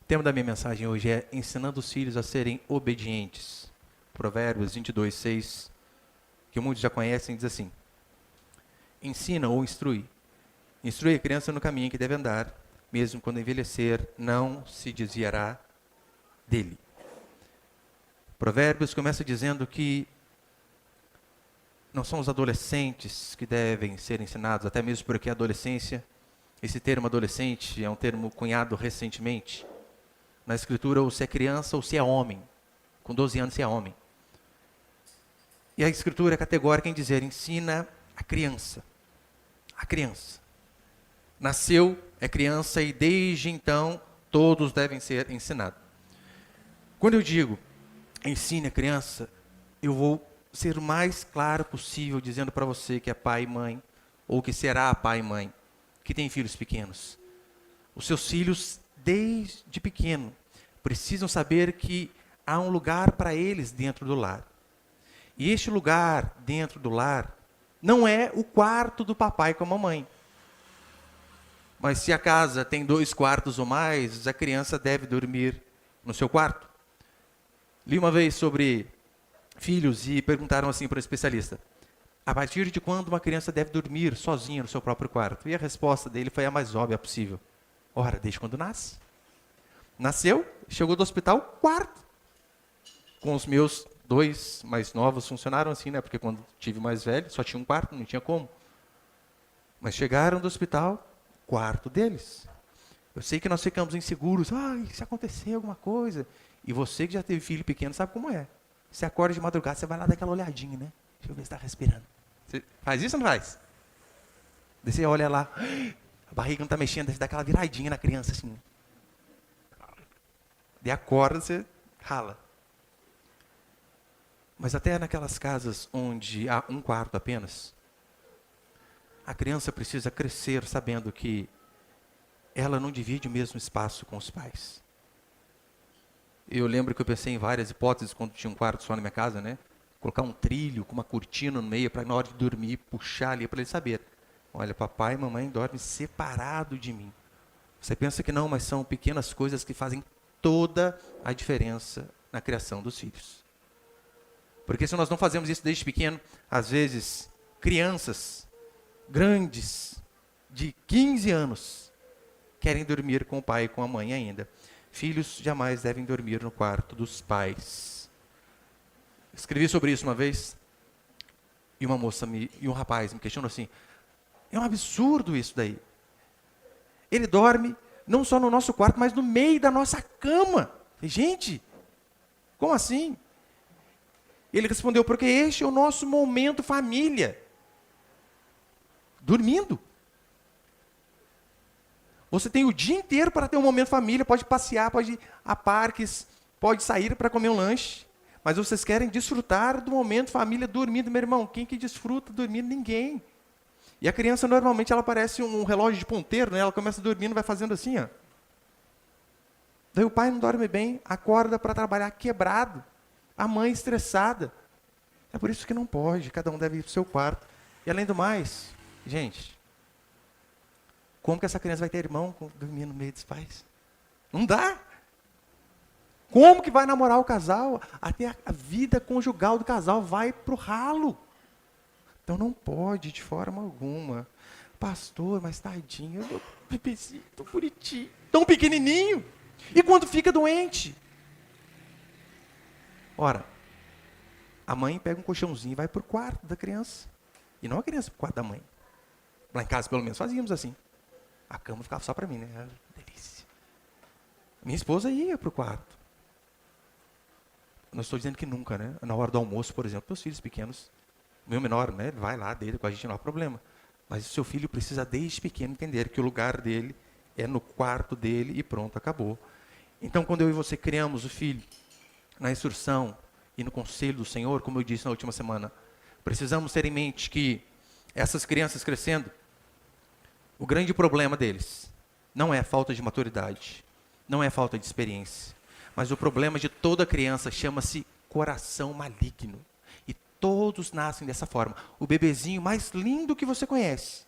tema da minha mensagem hoje é ensinando os filhos a serem obedientes. Provérbios 22, 6, que muitos já conhecem, diz assim: ensina ou instrui. Instrui a criança no caminho que deve andar, mesmo quando envelhecer, não se desviará dele. Provérbios começa dizendo que não são os adolescentes que devem ser ensinados, até mesmo porque a adolescência, esse termo adolescente é um termo cunhado recentemente. Na Escritura, ou se é criança ou se é homem. Com 12 anos se é homem. E a Escritura é categórica em dizer, ensina a criança. A criança. Nasceu, é criança e desde então todos devem ser ensinados. Quando eu digo ensine a criança, eu vou ser o mais claro possível dizendo para você que é pai e mãe, ou que será pai e mãe, que tem filhos pequenos. Os seus filhos, desde pequeno, precisam saber que há um lugar para eles dentro do lar. E este lugar dentro do lar não é o quarto do papai com a mamãe. Mas se a casa tem 2 quartos ou mais, a criança deve dormir no seu quarto. Li uma vez sobre filhos e perguntaram assim para o especialista: a partir de quando uma criança deve dormir sozinha no seu próprio quarto? E a resposta dele foi a mais óbvia possível. Ora, desde quando nasce. Nasceu, chegou do hospital, quarto. Com os meus 2 mais novos funcionaram assim, né? Porque quando tive mais velho, só tinha um quarto, não tinha como. Mas chegaram do hospital, quarto deles. Eu sei que nós ficamos inseguros. Ai, se acontecer alguma coisa. E você que já teve filho pequeno sabe como é. Você acorda de madrugada, você vai lá dar aquela olhadinha, né? Deixa eu ver se está respirando. Você faz isso ou não faz? Daí você olha lá, a barriga não está mexendo, você dá aquela viradinha na criança assim. Daí acorda, você rala. Mas até naquelas casas onde há um quarto apenas, a criança precisa crescer sabendo que ela não divide o mesmo espaço com os pais. Eu lembro que eu pensei em várias hipóteses quando tinha um quarto só na minha casa, né? Colocar um trilho com uma cortina no meio para na hora de dormir, puxar ali para ele saber. Olha, papai e mamãe dormem separado de mim. Você pensa que não, mas são pequenas coisas que fazem toda a diferença na criação dos filhos. Porque se nós não fazemos isso desde pequeno, às vezes, crianças grandes, de 15 anos, querem dormir com o pai e com a mãe ainda. Filhos jamais devem dormir no quarto dos pais. Escrevi sobre isso uma vez, e um rapaz me questionou assim: é um absurdo isso daí. Ele dorme não só no nosso quarto, mas no meio da nossa cama. Gente, como assim? Ele respondeu: porque este é o nosso momento família. Dormindo. Você tem o dia inteiro para ter um momento família, pode passear, pode ir a parques, pode sair para comer um lanche, mas vocês querem desfrutar do momento família dormindo. Meu irmão, quem que desfruta dormindo? Ninguém. E a criança normalmente ela parece um relógio de ponteiro, né? Ela começa dormindo, vai fazendo assim, ó. Daí o pai não dorme bem, acorda para trabalhar quebrado, a mãe estressada. É por isso que não pode, cada um deve ir para o seu quarto. E além do mais, gente, como que essa criança vai ter irmão dormindo no meio dos pais? Não dá. Como que vai namorar o casal? Até a vida conjugal do casal vai para o ralo. Então não pode de forma alguma. Pastor, mas tadinho, meu bebezinho, tão bonitinho, tão pequenininho. E quando fica doente? Ora, a mãe pega um colchãozinho e vai para o quarto da criança. E não a criança para o quarto da mãe. Lá em casa, pelo menos, fazíamos assim. A cama ficava só para mim, né? Delícia. Minha esposa ia para o quarto. Não estou dizendo que nunca, né? Na hora do almoço, por exemplo, meus filhos pequenos, meu menor, né? Ele vai lá dele, com a gente não há problema. Mas o seu filho precisa, desde pequeno, entender que o lugar dele é no quarto dele e pronto, acabou. Então, quando eu e você criamos o filho na instrução e no conselho do Senhor, como eu disse na última semana, precisamos ter em mente que essas crianças crescendo, o grande problema deles não é a falta de maturidade, não é a falta de experiência, mas o problema de toda criança chama-se coração maligno. E todos nascem dessa forma. O bebezinho mais lindo que você conhece,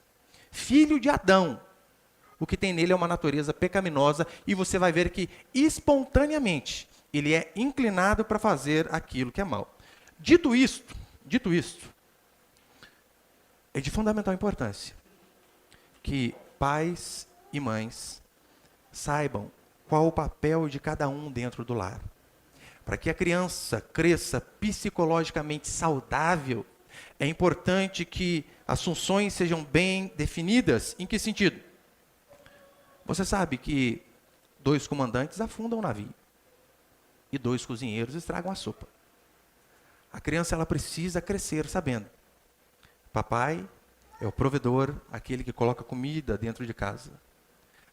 filho de Adão, o que tem nele é uma natureza pecaminosa, e você vai ver que espontaneamente ele é inclinado para fazer aquilo que é mal. Dito isto, é de fundamental importância que pais e mães saibam qual o papel de cada um dentro do lar. Para que a criança cresça psicologicamente saudável, é importante que as funções sejam bem definidas. Em que sentido? Você sabe que 2 comandantes afundam o navio e 2 cozinheiros estragam a sopa. A criança ela precisa crescer sabendo: papai é o provedor, aquele que coloca comida dentro de casa.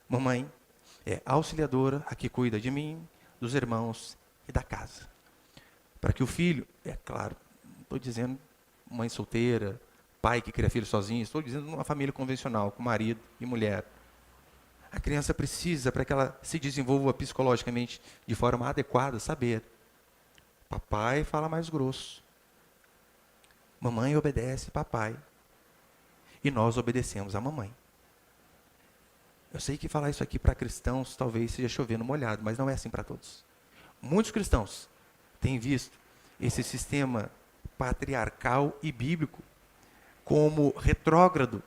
Mamãe é a auxiliadora, a que cuida de mim, dos irmãos e da casa. Para que o filho, é claro, não estou dizendo mãe solteira, pai que cria filho sozinho, estou dizendo uma família convencional, com marido e mulher. A criança precisa, para que ela se desenvolva psicologicamente de forma adequada, saber: papai fala mais grosso, mamãe obedece papai, e nós obedecemos a mamãe. Eu sei que falar isso aqui para cristãos talvez seja chovendo molhado, mas não é assim para todos. Muitos cristãos têm visto esse sistema patriarcal e bíblico como retrógrado,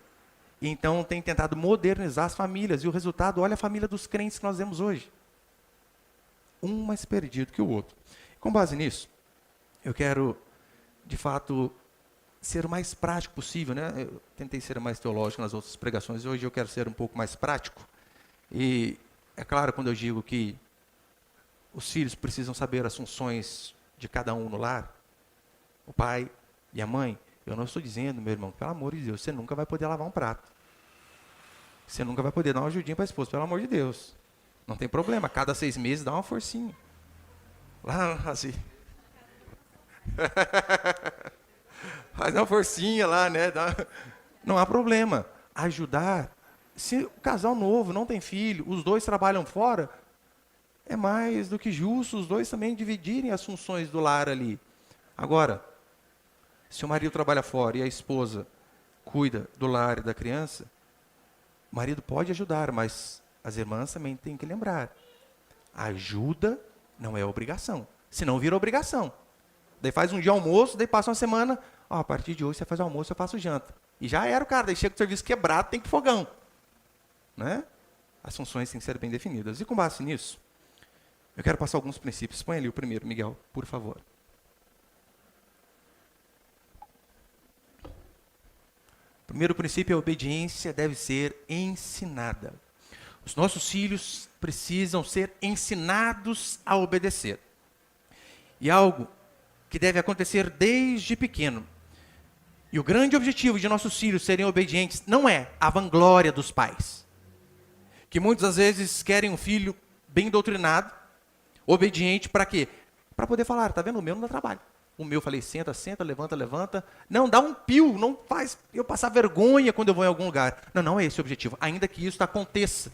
e então têm tentado modernizar as famílias, e o resultado, olha a família dos crentes que nós vemos hoje. Um mais perdido que o outro. Com base nisso, eu quero, de fato, ser o mais prático possível, né? Eu tentei ser mais teológico nas outras pregações, hoje eu quero ser um pouco mais prático. E é claro, quando eu digo que os filhos precisam saber as funções de cada um no lar, o pai e a mãe, eu não estou dizendo, meu irmão, pelo amor de Deus, você nunca vai poder lavar um prato. Você nunca vai poder dar uma ajudinha para a esposa, pelo amor de Deus. Não tem problema, a cada 6 meses dá uma forcinha. Lá, assim. Faz uma forcinha lá, né? Não há problema. Ajudar. Se o casal novo não tem filho, os 2 trabalham fora, é mais do que justo os 2 também dividirem as funções do lar ali. Agora, se o marido trabalha fora e a esposa cuida do lar e da criança, o marido pode ajudar, mas as irmãs também têm que lembrar: ajuda não é obrigação, senão vira obrigação. Daí faz um dia almoço, daí passa uma semana, a partir de hoje você faz o almoço, eu faço janta. E já era o cara, daí chega o serviço quebrado, tem que ir pro fogão. Né? As funções têm que ser bem definidas. E com base nisso, eu quero passar alguns princípios. Põe ali o primeiro, Miguel, por favor. O primeiro princípio é: a obediência deve ser ensinada. Os nossos filhos precisam ser ensinados a obedecer. E algo que deve acontecer desde pequeno. E o grande objetivo de nossos filhos serem obedientes não é a vanglória dos pais, que muitas vezes querem um filho bem doutrinado, obediente, para quê? Para poder falar: está vendo, o meu não dá trabalho. O meu, falei, senta, senta, levanta, levanta. Não, dá um pio, não faz eu passar vergonha quando eu vou em algum lugar. Não é esse o objetivo, ainda que isso aconteça,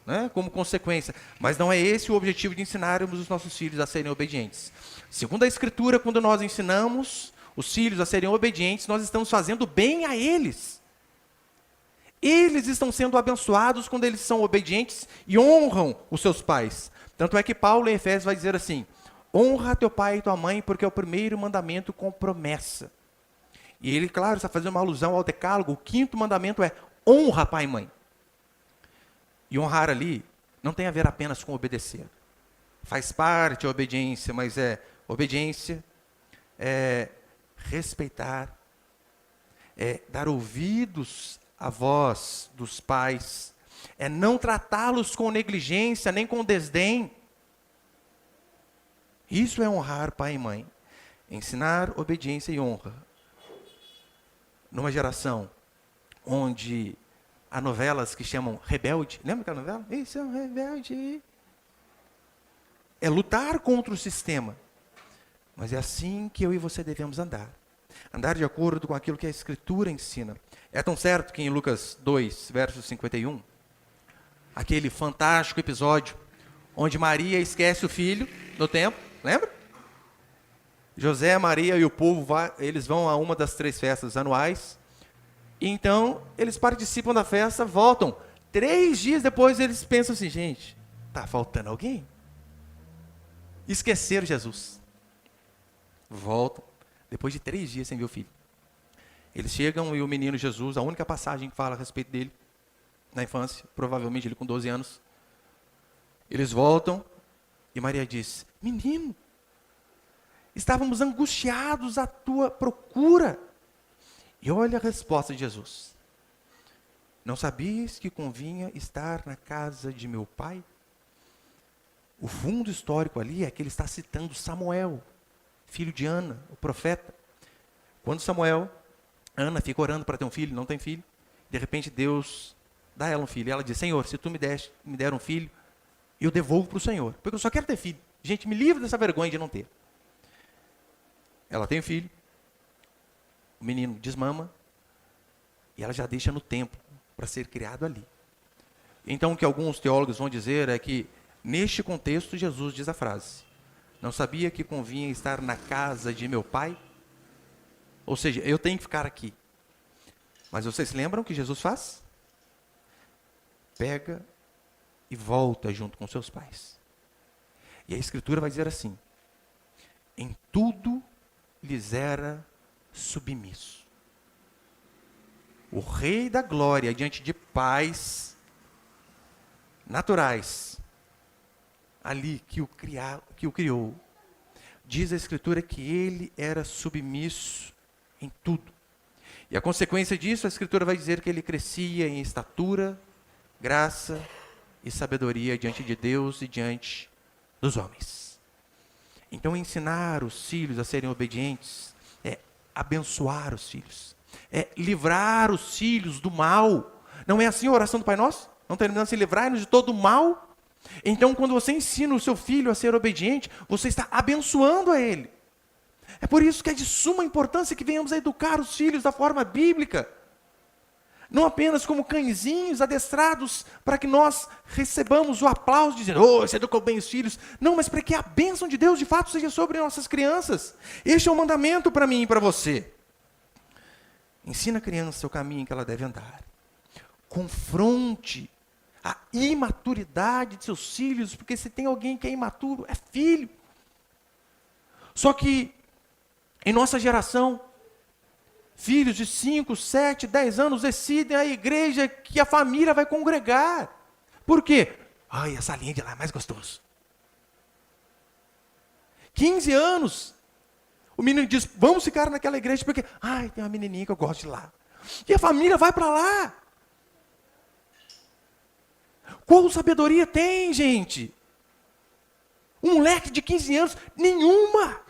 né, como consequência. Mas não é esse o objetivo de ensinarmos os nossos filhos a serem obedientes. Segundo a Escritura, quando nós ensinamos os filhos a serem obedientes, nós estamos fazendo bem a eles. Eles estão sendo abençoados quando eles são obedientes e honram os seus pais. Tanto é que Paulo em Efésios vai dizer assim: honra teu pai e tua mãe, porque é o primeiro mandamento com promessa. E ele, claro, está fazendo uma alusão ao decálogo. O 5º mandamento é: honra pai e mãe. E honrar ali não tem a ver apenas com obedecer. Faz parte a obediência, mas obediência é respeitar, é dar ouvidos à voz dos pais, é não tratá-los com negligência, nem com desdém. Isso é honrar pai e mãe. Ensinar obediência e honra. Numa geração onde há novelas que chamam Rebelde. Lembra aquela novela? Isso é um rebelde. É lutar contra o sistema. Mas é assim que eu e você devemos andar. Andar de acordo com aquilo que a Escritura ensina. É tão certo que em Lucas 2, verso 51, aquele fantástico episódio onde Maria esquece o filho no templo, lembra? José, Maria e o povo, eles vão a uma das 3 festas anuais. E então, eles participam da festa, voltam 3 dias depois eles pensam assim, gente, está faltando alguém. Esqueceram Jesus. Voltam, depois de 3 dias sem ver o filho. Eles chegam e o menino Jesus, a única passagem que fala a respeito dele, na infância, provavelmente ele com 12 anos, eles voltam e Maria diz, menino, estávamos angustiados à tua procura. E olha a resposta de Jesus. Não sabias que convinha estar na casa de meu pai? O fundo histórico ali é que ele está citando Samuel, filho de Ana, o profeta. Quando Ana fica orando para ter um filho, não tem filho. De repente Deus dá a ela um filho. E ela diz, Senhor, se tu me der um filho, eu devolvo para o Senhor. Porque eu só quero ter filho. Gente, me livre dessa vergonha de não ter. Ela tem um filho. O menino desmama. E ela já deixa no templo para ser criado ali. Então o que alguns teólogos vão dizer é que, neste contexto, Jesus diz a frase, não sabia que convinha estar na casa de meu pai? Ou seja, eu tenho que ficar aqui. Mas vocês se lembram o que Jesus faz? Pega e volta junto com seus pais. E a Escritura vai dizer assim, em tudo lhes era submisso. O Rei da Glória, diante de pais naturais, ali que o criou, diz a Escritura que ele era submisso em tudo. E a consequência disso, a Escritura vai dizer que ele crescia em estatura, graça e sabedoria diante de Deus e diante dos homens. Então, ensinar os filhos a serem obedientes é abençoar os filhos, é livrar os filhos do mal. Não é assim a oração do Pai Nosso? Não terminando se livrar-nos de todo o mal? Então, quando você ensina o seu filho a ser obediente, você está abençoando a ele. É por isso que é de suma importância que venhamos a educar os filhos da forma bíblica. Não apenas como cãezinhos adestrados para que nós recebamos o aplauso dizendo, você educou bem os filhos. Não, mas para que a bênção de Deus de fato seja sobre nossas crianças. Este é um mandamento para mim e para você. Ensina a criança o caminho que ela deve andar. Confronte a imaturidade de seus filhos, porque se tem alguém que é imaturo, é filho. Só que, em nossa geração, filhos de 5, 7, 10 anos decidem a igreja que a família vai congregar. Por quê? Essa linha de lá é mais gostoso. 15 anos, o menino diz, vamos ficar naquela igreja, porque, tem uma menininha que eu gosto de lá. E a família vai para lá. Qual sabedoria tem, gente? Um moleque de 15 anos, nenhuma.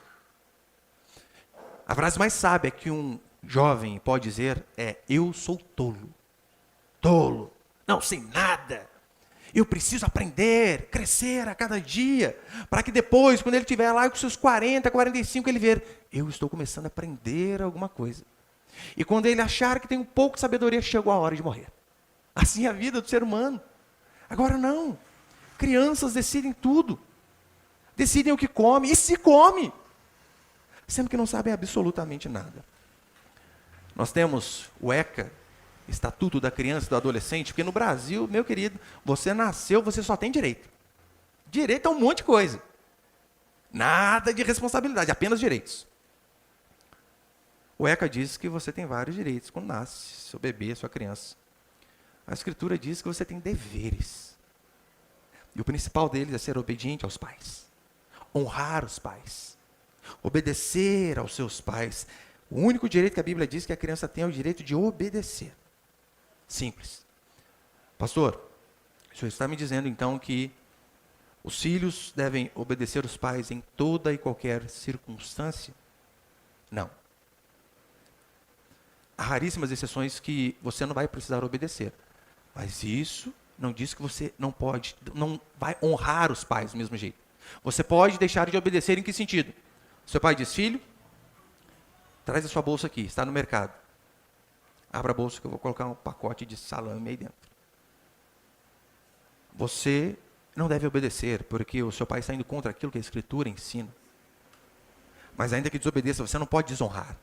A frase mais sábia que um jovem pode dizer é, eu sou tolo. Tolo, não sei nada. Eu preciso aprender, crescer a cada dia, para que depois, quando ele estiver lá com seus 40, 45, ele ver, eu estou começando a aprender alguma coisa. E quando ele achar que tem um pouco de sabedoria, chegou a hora de morrer. Assim é a vida do ser humano. Agora não. Crianças decidem tudo. Decidem o que come, e se come. Sendo que não sabem absolutamente nada. Nós temos o ECA, Estatuto da Criança e do Adolescente, porque no Brasil, meu querido, você nasceu, você só tem direito. Direito é um monte de coisa. Nada de responsabilidade, apenas direitos. O ECA diz que você tem vários direitos quando nasce, seu bebê, sua criança. A Escritura diz que você tem deveres. E o principal deles é ser obediente aos pais. Honrar os pais. Obedecer aos seus pais. O único direito que a Bíblia diz que a criança tem é o direito de obedecer. Simples. Pastor, o senhor está me dizendo então que os filhos devem obedecer os pais em toda e qualquer circunstância? Não. Há raríssimas exceções que você não vai precisar obedecer. Mas isso não diz que você não vai honrar os pais do mesmo jeito. Você pode deixar de obedecer em que sentido? Seu pai diz, filho, traz a sua bolsa aqui, está no mercado. Abra a bolsa que eu vou colocar um pacote de salame aí dentro. Você não deve obedecer, porque o seu pai está indo contra aquilo que a Escritura ensina. Mas ainda que desobedeça, você não pode desonrar.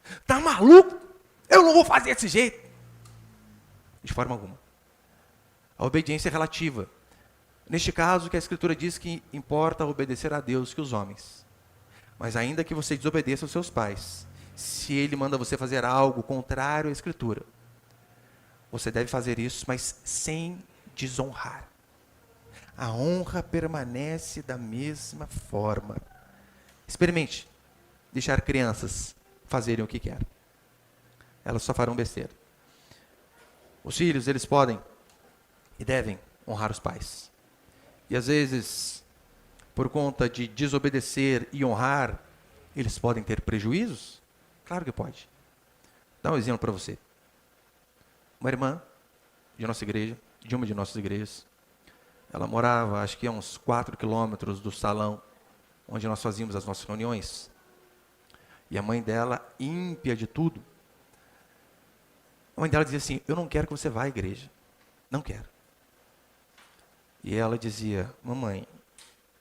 Está maluco? Eu não vou fazer desse jeito. De forma alguma. A obediência é relativa. Neste caso, que a Escritura diz que importa obedecer a Deus que os homens. Mas ainda que você desobedeça aos seus pais, se Ele manda você fazer algo contrário à Escritura, você deve fazer isso, mas sem desonrar. A honra permanece da mesma forma. Experimente deixar crianças fazerem o que querem. Elas só farão besteira. Os filhos, eles podem e devem honrar os pais. E às vezes, por conta de desobedecer e honrar, eles podem ter prejuízos? Claro que pode. Dá um exemplo para você. Uma irmã de nossa igreja, de uma de nossas igrejas, ela morava, acho que a uns 4 quilômetros do salão onde nós fazíamos as nossas reuniões. E a mãe dela, ímpia de tudo, a mãe dela dizia assim: eu não quero que você vá à igreja. Não quero. E ela dizia: mamãe,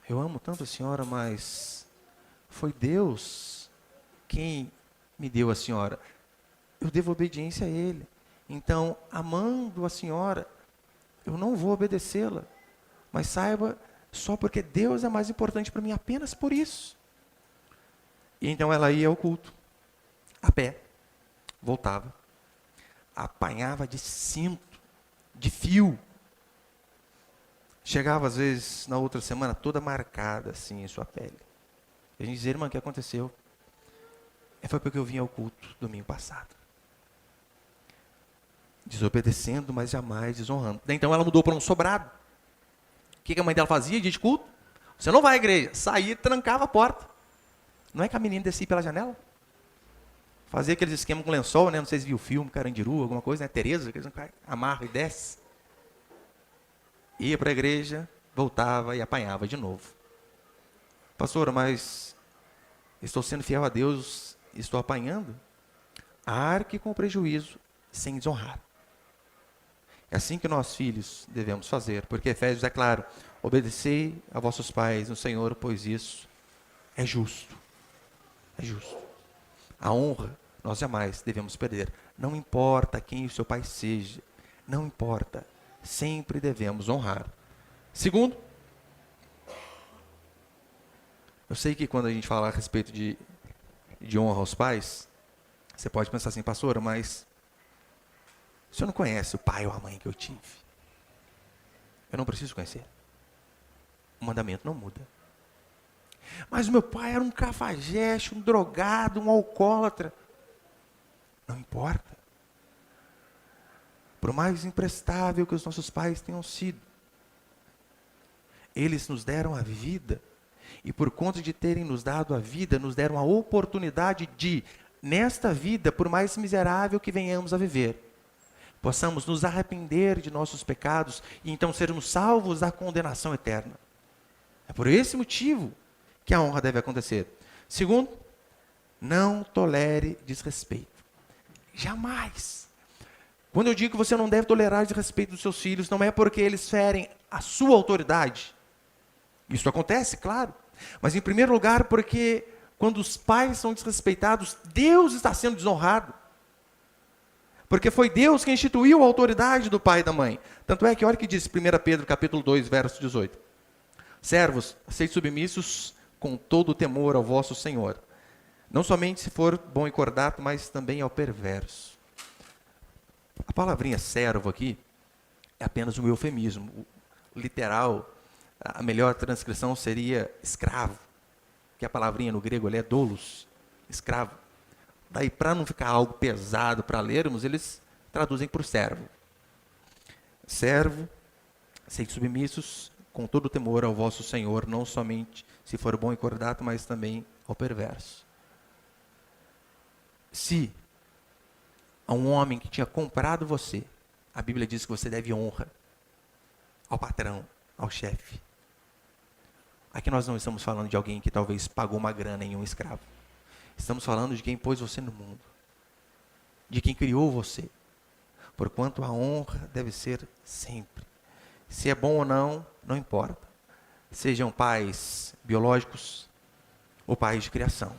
eu amo tanto a senhora, mas foi Deus quem me deu a senhora. Eu devo obediência a Ele. Então, amando a senhora, eu não vou obedecê-la. Mas saiba, só porque Deus é mais importante para mim, apenas por isso. E então ela ia ao culto, a pé, voltava, apanhava de cinto, de fio. Chegava às vezes na outra semana toda marcada assim em sua pele. E a gente dizia: irmã, o que aconteceu? Foi porque eu vim ao culto domingo passado. Desobedecendo, mas jamais desonrando. Então ela mudou para um sobrado. O que a mãe dela fazia dia de culto? Você não vai à igreja. Saía e trancava a porta. Não é que a menina descia pela janela? Fazia aqueles esquemas com lençol, né? Não sei se viu o filme, Carandiru, alguma coisa, né? Tereza, que eles amarra e desce. Ia para a igreja, voltava e apanhava de novo. Pastora, mas estou sendo fiel a Deus, estou apanhando? Arque com prejuízo, sem desonrar. É assim que nós, filhos, devemos fazer, porque Efésios é claro: obedecei a vossos pais no Senhor, pois isso é justo. É justo. A honra nós jamais devemos perder. Não importa quem o seu pai seja, não importa, sempre devemos honrar. Segundo, eu sei que quando a gente fala a respeito de honra aos pais, você pode pensar assim: pastora, mas o senhor não conhece o pai ou a mãe que eu tive. Eu não preciso conhecer. O mandamento não muda. Mas o meu pai era um cafajeste, um drogado, um alcoólatra. Não importa. Por mais imprestável que os nossos pais tenham sido, eles nos deram a vida. E por conta de terem nos dado a vida, nos deram a oportunidade de, nesta vida, por mais miserável que venhamos a viver, possamos nos arrepender de nossos pecados e então sermos salvos da condenação eterna. É por esse motivo que a honra deve acontecer. Segundo, não tolere desrespeito. Jamais. Quando eu digo que você não deve tolerar desrespeito dos seus filhos, não é porque eles ferem a sua autoridade. Isso acontece, claro. Mas em primeiro lugar, porque quando os pais são desrespeitados, Deus está sendo desonrado. Porque foi Deus quem instituiu a autoridade do pai e da mãe. Tanto é que olha o que diz 1 Pedro capítulo 2, verso 18. Servos, sede submissos com todo o temor ao vosso Senhor. Não somente se for bom e cordato, mas também ao perverso. A palavrinha servo aqui é apenas um eufemismo. O literal, a melhor transcrição seria escravo. Que a palavrinha no grego ali é doulos, escravo. Daí, para não ficar algo pesado para lermos, eles traduzem por servo. Servo, sede submissos, com todo o temor ao vosso Senhor, não somente se for bom e cordato, mas também ao perverso. Se a um homem que tinha comprado você, a Bíblia diz que você deve honra ao patrão, ao chefe. Aqui nós não estamos falando de alguém que talvez pagou uma grana em um escravo. Estamos falando de quem pôs você no mundo, de quem criou você. Porquanto a honra deve ser sempre. Se é bom ou não, não importa. Sejam pais biológicos ou pais de criação.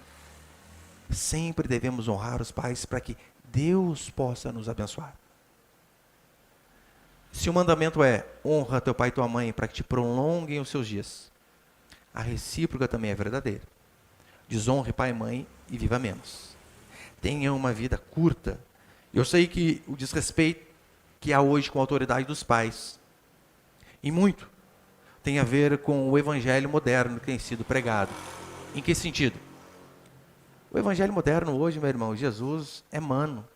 Sempre devemos honrar os pais para que Deus possa nos abençoar. Se o mandamento é honra teu pai e tua mãe para que te prolonguem os seus dias, a recíproca também é verdadeira. Desonre pai e mãe e viva menos. Tenha uma vida curta. Eu sei que o desrespeito que há hoje com a autoridade dos pais, e muito, tem a ver com o evangelho moderno que tem sido pregado. Em que sentido? O evangelho moderno hoje, meu irmão, Jesus é mano.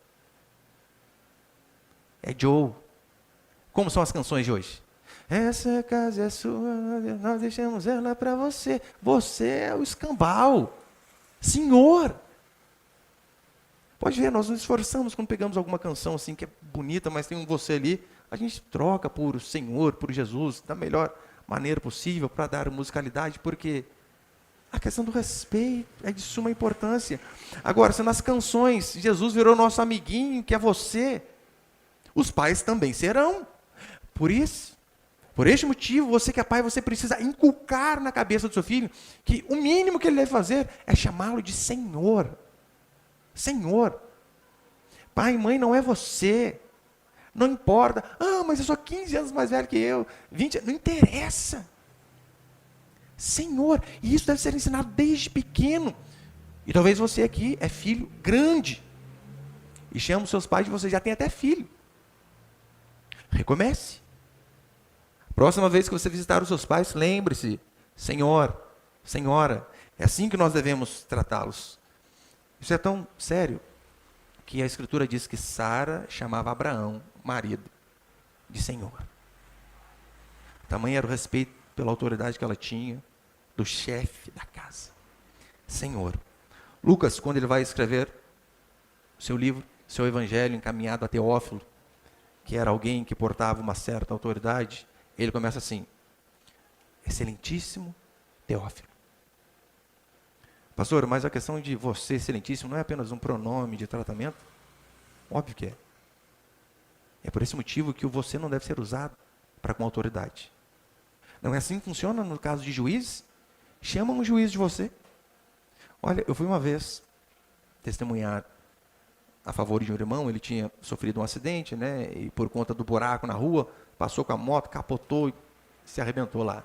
É Joe. Como são as canções de hoje? Essa casa é sua, nós deixamos ela para você. Você é o escambau. Senhor. Pode ver, nós nos esforçamos quando pegamos alguma canção assim que é bonita, mas tem um você ali. A gente troca por Senhor, por Jesus, da melhor maneira possível para dar musicalidade, porque a questão do respeito é de suma importância. Agora, se nas canções Jesus virou nosso amiguinho, que é você, os pais também serão. Por isso, por este motivo, você que é pai, você precisa inculcar na cabeça do seu filho que o mínimo que ele deve fazer é chamá-lo de Senhor. Senhor. Pai e mãe não é você. Não importa. Ah, mas eu sou 15 anos mais velho que eu. 20, não interessa. Senhor. E isso deve ser ensinado desde pequeno. E talvez você aqui é filho grande. E chama os seus pais de você já tem até filho. Recomece. Próxima vez que você visitar os seus pais, lembre-se, Senhor, Senhora, é assim que nós devemos tratá-los. Isso é tão sério que a Escritura diz que Sara chamava Abraão, marido, de Senhor. Tamanho era o respeito pela autoridade que ela tinha, do chefe da casa. Senhor. Lucas, quando ele vai escrever seu livro, seu evangelho encaminhado a Teófilo, que era alguém que portava uma certa autoridade, ele começa assim: Excelentíssimo Teófilo. Pastor, mas a questão de você, excelentíssimo, não é apenas um pronome de tratamento? Óbvio que é. É por esse motivo que o você não deve ser usado para com autoridade. Não é assim que funciona no caso de juízes? Chamam um juiz de você. Olha, eu fui uma vez testemunhar a favor de um irmão, ele tinha sofrido um acidente, né? E por conta do buraco na rua, passou com a moto, capotou e se arrebentou lá.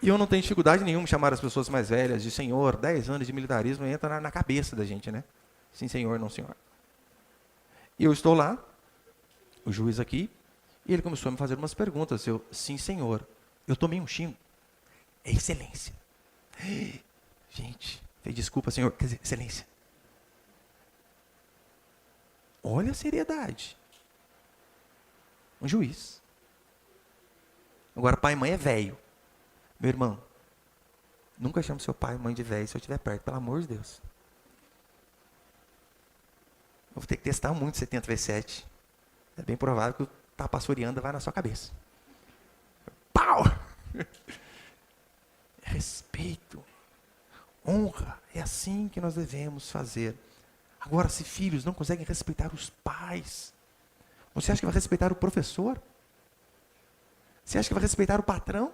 E eu não tenho dificuldade nenhuma em chamar as pessoas mais velhas de senhor. 10 anos de militarismo entra na cabeça da gente, né? Sim, senhor, não, senhor. E eu estou lá, o juiz aqui, e ele começou a me fazer umas perguntas. Eu, sim, senhor. Eu tomei um xingo. É excelência. Gente, desculpa, senhor. Quer dizer, excelência. Olha a seriedade. Um juiz. Agora, pai e mãe é velho. Meu irmão, nunca chame seu pai e mãe de velho se eu estiver perto, pelo amor de Deus. Eu vou ter que testar muito 70 vezes 7. É bem provável que o tapassoreando vai na sua cabeça. Pau! Respeito. Honra. É assim que nós devemos fazer. Agora, se filhos não conseguem respeitar os pais, você acha que vai respeitar o professor? Você acha que vai respeitar o patrão?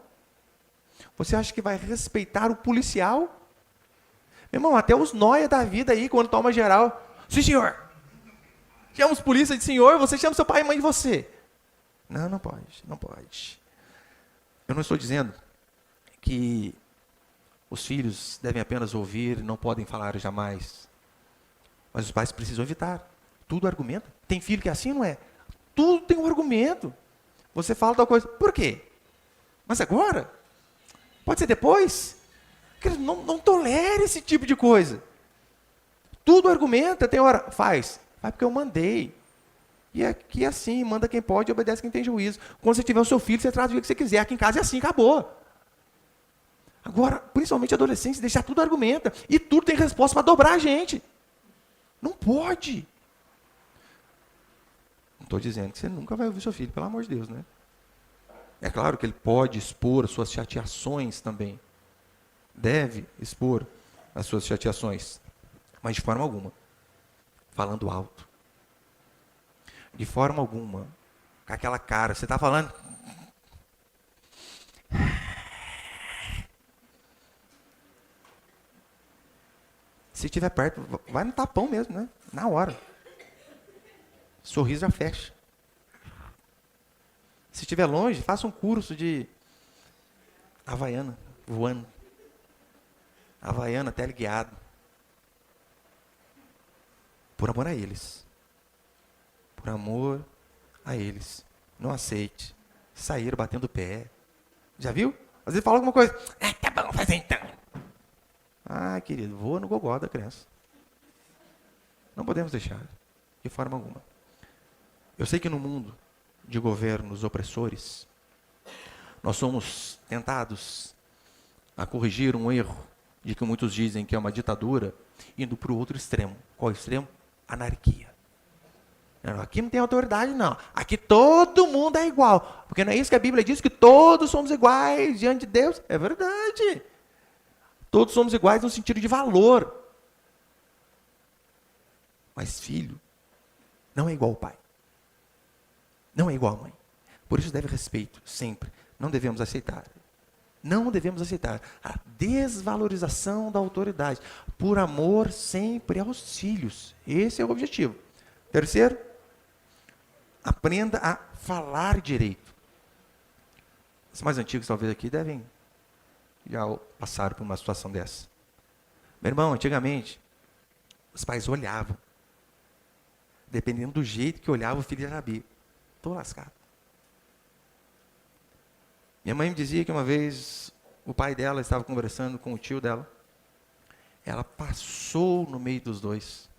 Você acha que vai respeitar o policial? Meu irmão, até os nóia da vida aí, quando toma geral. Sim, senhor. Chama os polícia de senhor, você chama seu pai e mãe de você. Não, não pode, não pode. Eu não estou dizendo que os filhos devem apenas ouvir, não podem falar jamais. Mas os pais precisam evitar. Tudo argumenta. Tem filho que é assim, não é? Tudo tem um argumento. Você fala tal coisa. Por quê? Mas agora? Pode ser depois? Não tolere esse tipo de coisa. Tudo argumenta, tem hora. Faz porque eu mandei. E aqui é assim, manda quem pode e obedece quem tem juízo. Quando você tiver o seu filho, você traz o dia que você quiser. Aqui em casa é assim, acabou. Agora, principalmente adolescentes, deixar tudo argumenta. E tudo tem resposta para dobrar a gente. Não pode. Não estou dizendo que você nunca vai ouvir seu filho, pelo amor de Deus, né? É claro que ele pode expor suas chateações também. Deve expor as suas chateações. Mas de forma alguma. Falando alto. De forma alguma. Com aquela cara. Você está falando. Se estiver perto, vai no tapão mesmo, né? Na hora. Sorriso já fecha. Se estiver longe, faça um curso de Havaiana, voando. Havaiana, teleguiado. Por amor a eles. Por amor a eles. Não aceite. Sair batendo o pé. Já viu? Às vezes fala alguma coisa. Tá bom, fazer então. Ah, querido, voa no gogó da criança. Não podemos deixar. De forma alguma. Eu sei que no mundo de governos opressores, nós somos tentados a corrigir um erro de que muitos dizem que é uma ditadura, indo para o outro extremo. Qual extremo? Anarquia. Não, aqui não tem autoridade, não. Aqui todo mundo é igual. Porque não é isso que a Bíblia diz, que todos somos iguais diante de Deus? É verdade. Todos somos iguais no sentido de valor. Mas filho não é igual ao pai. Não é igual à mãe. Por isso deve respeito, sempre. Não devemos aceitar. Não devemos aceitar a desvalorização da autoridade. Por amor sempre aos filhos. Esse é o objetivo. Terceiro, aprenda a falar direito. Os mais antigos talvez aqui devem já passar por uma situação dessa. Meu irmão, antigamente, os pais olhavam. Dependendo do jeito que olhava, o filho já sabia. Estou lascado. Minha mãe me dizia que uma vez o pai dela estava conversando com o tio dela. Ela passou no meio dos dois.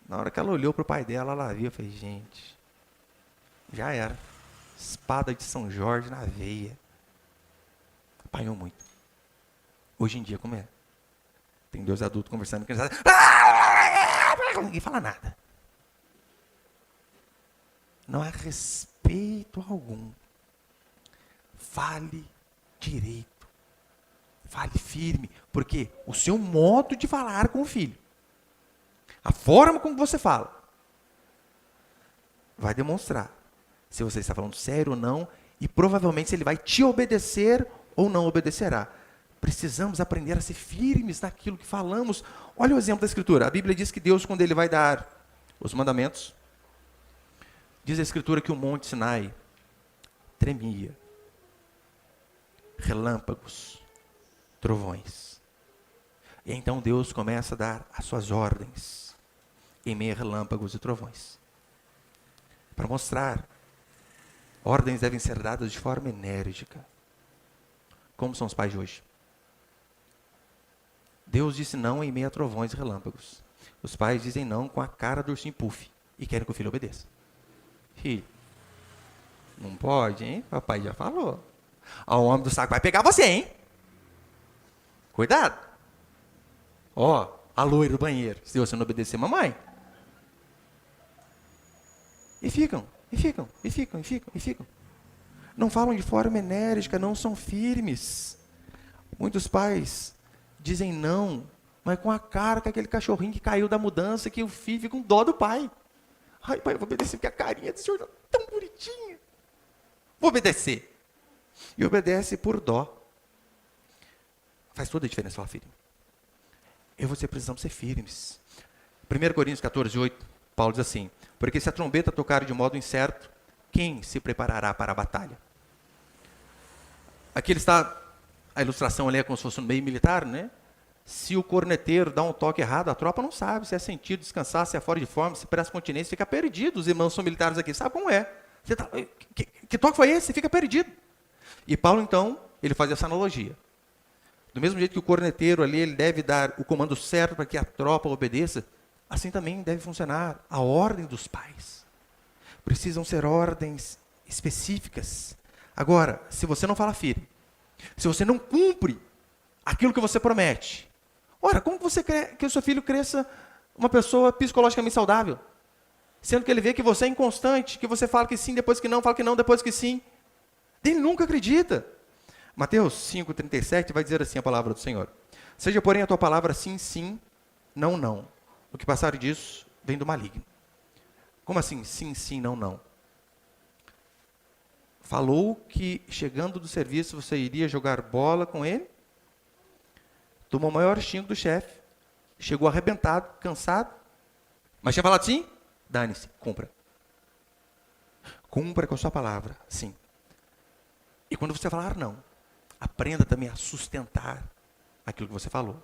Na hora que ela olhou para o pai dela, ela viu, eu falei, gente, já era. Espada de São Jorge na veia. Apanhou muito. Hoje em dia, como é? Tem dois adultos conversando, criançada. Ninguém fala nada. Não há respeito algum. Fale direito. Fale firme. Porque o seu modo de falar com o filho, a forma como você fala, vai demonstrar se você está falando sério ou não, e provavelmente se ele vai te obedecer ou não obedecerá. Precisamos aprender a ser firmes naquilo que falamos. Olha o exemplo da Escritura. A Bíblia diz que Deus, quando Ele vai dar os mandamentos, diz a Escritura que o Monte Sinai tremia. Relâmpagos, trovões. E então Deus começa a dar as suas ordens, em meio a relâmpagos e trovões. Para mostrar, ordens devem ser dadas de forma enérgica. Como são os pais de hoje? Deus disse não em meio a trovões e relâmpagos. Os pais dizem não com a cara do ursinho puff e querem que o filho obedeça. Filho, não pode, hein? Papai já falou. O homem do saco vai pegar você, hein? Cuidado. Ó, a loira do banheiro, se você não obedecer mamãe. E ficam. Não falam de forma enérgica, não são firmes. Muitos pais dizem não, mas com a cara que aquele cachorrinho que caiu da mudança, que o filho fica com dó do pai. Ai, pai, eu vou obedecer porque a carinha desse senhor é tão bonitinha. Vou obedecer. E obedece por dó. Faz toda a diferença, fala, filho. Eu e você precisamos ser firmes. 1 Coríntios 14, 8, Paulo diz assim, porque se a trombeta tocar de modo incerto, quem se preparará para a batalha? Aqui ele está, a ilustração ali é como se fosse um meio militar, né? Se o corneteiro dá um toque errado, a tropa não sabe se é sentido descansar, se é fora de forma, se presta continência, fica perdido. Os irmãos são militares aqui, sabe como é? Você tá, que toque foi esse? Você fica perdido. E Paulo, então, ele faz essa analogia. Do mesmo jeito que o corneteiro ali, ele deve dar o comando certo para que a tropa obedeça, assim também deve funcionar a ordem dos pais. Precisam ser ordens específicas. Agora, se você não fala firme, se você não cumpre aquilo que você promete, ora, como você quer que o seu filho cresça uma pessoa psicologicamente saudável? Sendo que ele vê que você é inconstante, que você fala que sim, depois que não, fala que não, depois que sim. Ele nunca acredita. Mateus 5,37 vai dizer assim a palavra do Senhor. Seja, porém, a tua palavra sim, sim, não, não. O que passar disso vem do maligno. Como assim, sim, sim, não, não? Falou que, chegando do serviço, você iria jogar bola com ele? Tomou o maior xingo do chefe. Chegou arrebentado, cansado. Mas tinha falado sim? Dane-se, cumpra. Cumpra com a sua palavra, sim. E quando você falar não, aprenda também a sustentar aquilo que você falou.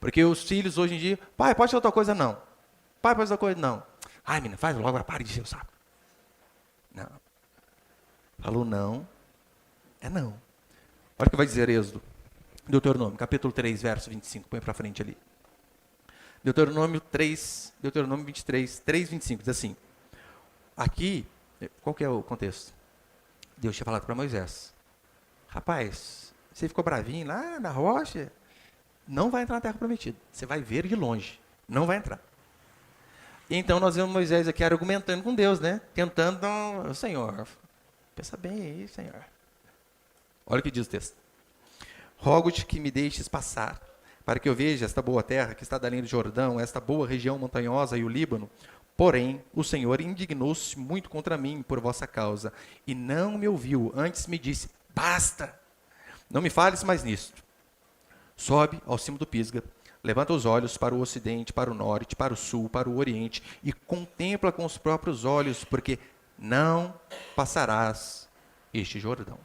Porque os filhos hoje em dia, pai, pode ser outra coisa? Não. Pai, pode ser outra coisa? Não. Ai, menina, faz logo, pare de encher o saco. Não. Falou não, é não. Olha o que vai dizer Êxodo. Deuteronômio, capítulo 3, verso 25. Põe para frente ali. Deuteronômio 23, 3, 25. Diz assim. Aqui, qual que é o contexto? Deus tinha falado para Moisés. Rapaz, você ficou bravinho lá na rocha, não vai entrar na terra prometida. Você vai ver de longe, não vai entrar. Então nós vemos Moisés aqui argumentando com Deus, né? Tentando, Senhor, pensa bem aí, Senhor. Olha o que diz o texto. Rogo-te que me deixes passar, para que eu veja esta boa terra que está da além do Jordão, esta boa região montanhosa e o Líbano. Porém, o Senhor indignou-se muito contra mim por vossa causa, e não me ouviu, antes me disse, basta, não me fales mais nisto. Sobe ao cimo do Pisga, levanta os olhos para o ocidente, para o norte, para o sul, para o oriente, e contempla com os próprios olhos, porque não passarás este Jordão.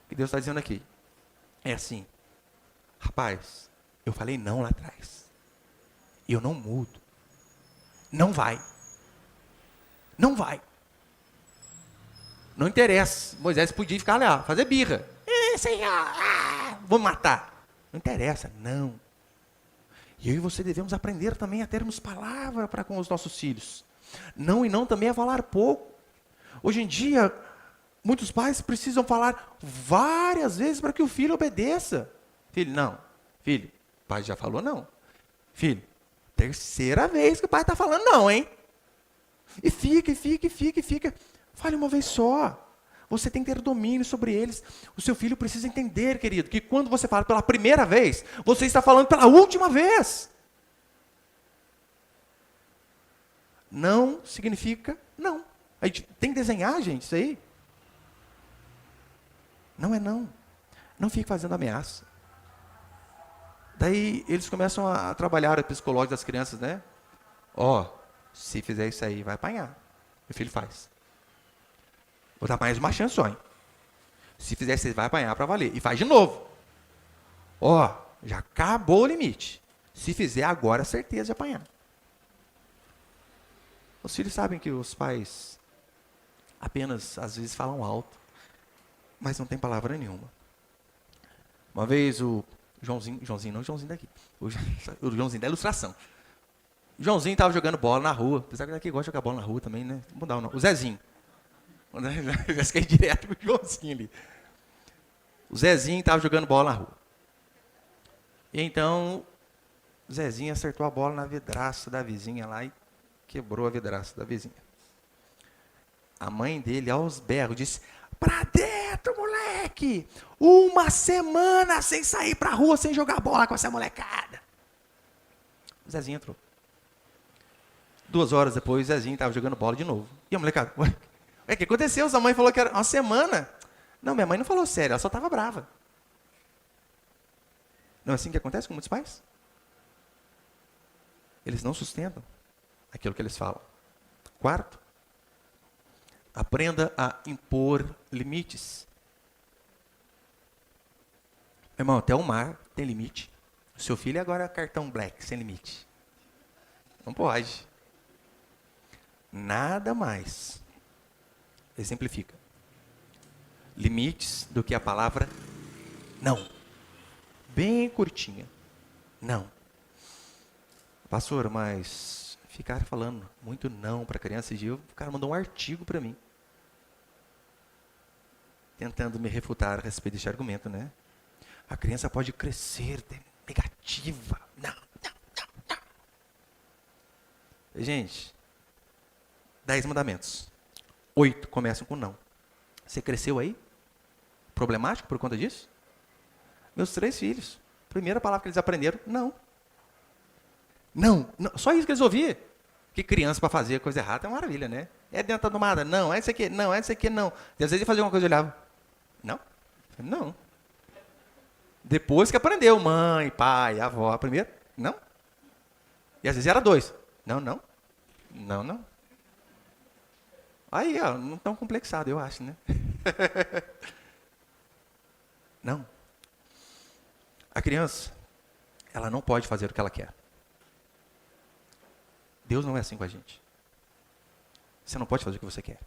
O que Deus está dizendo aqui? É assim, rapaz, eu falei não lá atrás, e eu não mudo. Não vai. Não vai. Não interessa. Moisés podia ficar lá, fazer birra. Senhor, vou matar. Não interessa, não. E eu e você devemos aprender também a termos palavra para com os nossos filhos. Não e não também a falar pouco. Hoje em dia, muitos pais precisam falar várias vezes para que o filho obedeça. Filho, não. Filho, o pai já falou não. Filho, terceira vez que o pai está falando não, hein? E fica. Fale uma vez só. Você tem que ter domínio sobre eles. O seu filho precisa entender, querido, que quando você fala pela primeira vez, você está falando pela última vez. Não significa não. A gente tem que desenhar, gente, isso aí. Não é não. Não fique fazendo ameaça. Daí eles começam a trabalhar o psicológico das crianças, né? Ó, se fizer isso aí, vai apanhar. Meu filho faz. Vou dar mais uma chance só, hein? Se fizer isso aí, vai apanhar para valer. E faz de novo. Ó, já acabou o limite. Se fizer agora, certeza de apanhar. Os filhos sabem que os pais apenas, às vezes, falam alto, mas não tem palavra nenhuma. Uma vez o Joãozinho daqui. O Joãozinho da ilustração. O Joãozinho estava jogando bola na rua. Apesar que daqui gosta de jogar bola na rua também, né? Vamos mudar o nome. O Zezinho. Já fiquei direto com o Joãozinho ali. O Zezinho estava jogando bola na rua. E então, o Zezinho acertou a bola na vidraça da vizinha lá e quebrou a vidraça da vizinha. A mãe dele, aos berros, disse, pra dentro, moleque! Uma semana sem sair pra rua, sem jogar bola com essa molecada. O Zezinho entrou. 2 horas depois, o Zezinho estava jogando bola de novo. E a molecada, ué, o que aconteceu? Sua mãe falou que era uma semana. Não, minha mãe não falou sério, ela só estava brava. Não é assim que acontece com muitos pais? Eles não sustentam aquilo que eles falam. Quarto, aprenda a impor limites. Meu irmão, até o mar tem limite. O seu filho agora é cartão black, sem limite. Não pode. Nada mais exemplifica limites do que a palavra não. Bem curtinha. Não. Pastor, mas ficar falando muito não para a criança, esse dia o cara mandou um artigo para mim, tentando me refutar a respeito desse argumento, né? A criança pode crescer negativa. Não. Gente, 10 mandamentos. 8 começam com não. Você cresceu aí? Problemático por conta disso? Meus 3 filhos, primeira palavra que eles aprenderam, não. Não. Só isso que eles ouviam. Que criança para fazer coisa errada é uma maravilha, né? É dentro da tomada, não. É isso aqui, não. É isso aqui, não. E às vezes ele fazia uma coisa e olhava, não. Não. Depois que aprendeu, mãe, pai, avó, primeiro, não. E às vezes era 2. Não. Aí, ó, não tão complexado, eu acho, né? Não. A criança, ela não pode fazer o que ela quer. Deus não é assim com a gente. Você não pode fazer o que você quer.